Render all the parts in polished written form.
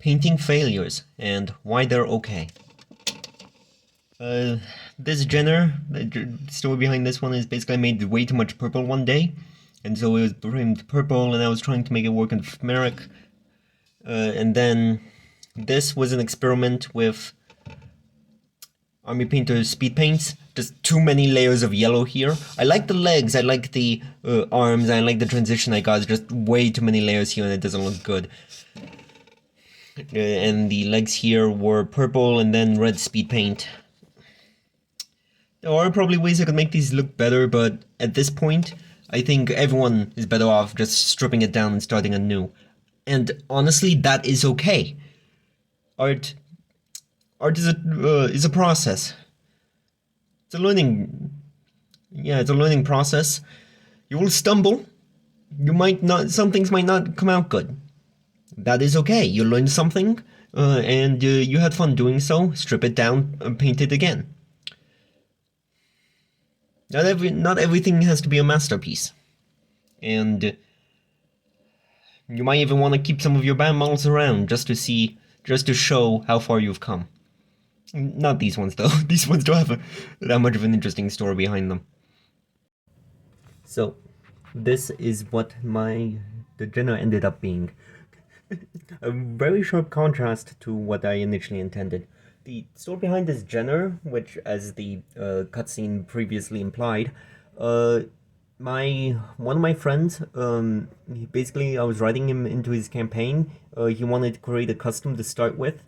painting failures and why they're okay. This genre, the story behind this one is basically I made way too much purple one day, and so it was framed purple, and I was trying to make it work in ephemeric. And then this was an experiment with Army Painter speed paints. Just too many layers of yellow here. I like the legs, I like the arms, I like the transition I got. It's just way too many layers here and it doesn't look good. And the legs here were purple and then red speed paint. There are probably ways I could make these look better, but at this point, I think everyone is better off just stripping it down and starting anew. And honestly, that is okay. Art is a process. It's a learning. Yeah, it's a learning process. You will stumble. You might not. Some things might not come out good. That is okay. You learned something, and you had fun doing so. Strip it down and paint it again. Not everything has to be a masterpiece, and you might even want to keep some of your band models around just to show how far you've come. Not these ones though. These ones don't have that much of an interesting story behind them. So, this is what the genre ended up being. A very sharp contrast to what I initially intended. The story behind this genre, which, as the cutscene previously implied, one of my friends, basically, I was writing him into his campaign. He wanted to create a custom to start with.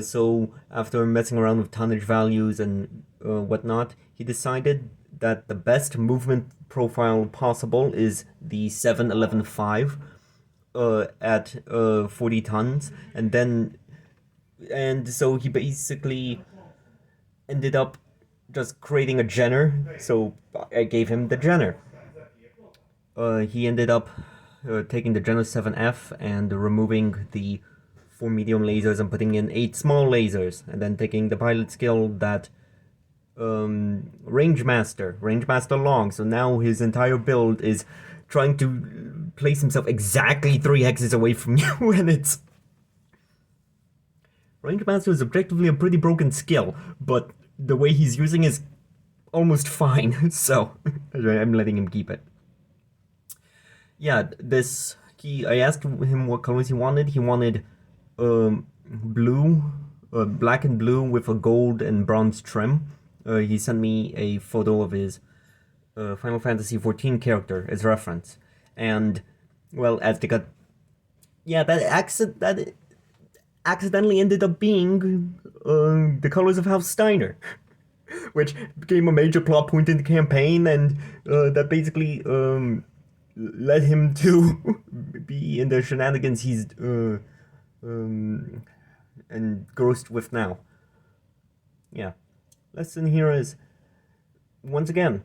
So after messing around with tonnage values and whatnot, he decided that the best movement profile possible is the 711.5 at 40 tons, and so he basically ended up just creating a genre. So I gave him the genre. He ended up taking the Gen 7F and removing the 4 medium lasers and putting in 8 small lasers, and then taking the pilot skill that Rangemaster long. So now his entire build is trying to place himself exactly 3 hexes away from you, and it's... Rangemaster is objectively a pretty broken skill, but the way he's using is almost fine, so I'm letting him keep it. Yeah, I asked him what colors he wanted. He wanted blue, black and blue with a gold and bronze trim. He sent me a photo of his Final Fantasy XIV character as reference, and well, as they got, yeah, that accidentally ended up being the colors of House Steiner, which became a major plot point in the campaign, and that basically led him to be in the shenanigans he's engrossed with now. Yeah. Lesson here is, once again,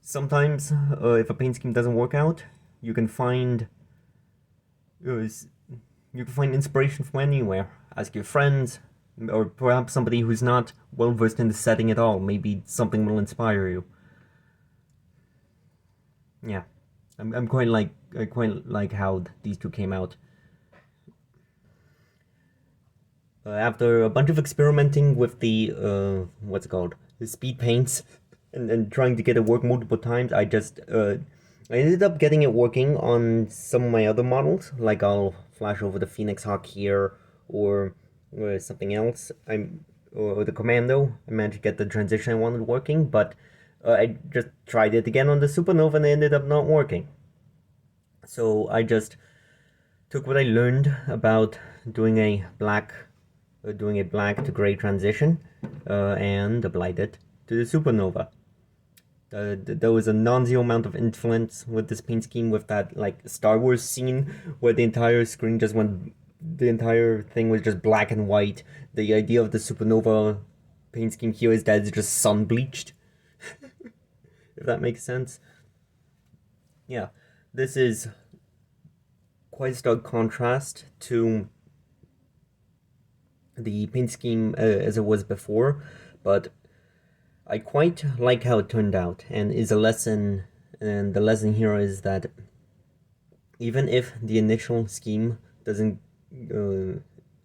sometimes if a paint scheme doesn't work out, you can find inspiration from anywhere. Ask your friends, or perhaps somebody who's not well versed in the setting at all. Maybe something will inspire you. Yeah, I quite like how these two came out. After a bunch of experimenting with the the speed paints, and trying to get it work multiple times, I ended up getting it working on some of my other models. Like I'll flash over the Phoenix Hawk here, or something else. Or the Commando. I managed to get the transition I wanted working, but I just tried it again on the Supernova and it ended up not working. So I just took what I learned about doing a black to gray transition and applied it to the Supernova. There was a non-zero amount of influence with this paint scheme, with that like Star Wars scene where the entire screen just went, the entire thing was just black and white. The idea of the Supernova paint scheme here is that it's just sun bleached. If that makes sense. Yeah, this is quite a stark contrast to the paint scheme as it was before, but I quite like how it turned out, and is a lesson. And the lesson here is that even if the initial scheme doesn't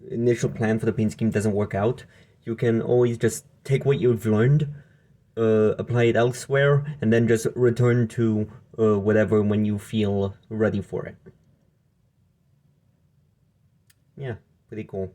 initial plan for the paint scheme doesn't work out, you can always just take what you've learned, apply it elsewhere, and then just return to whatever when you feel ready for it. Yeah, pretty cool.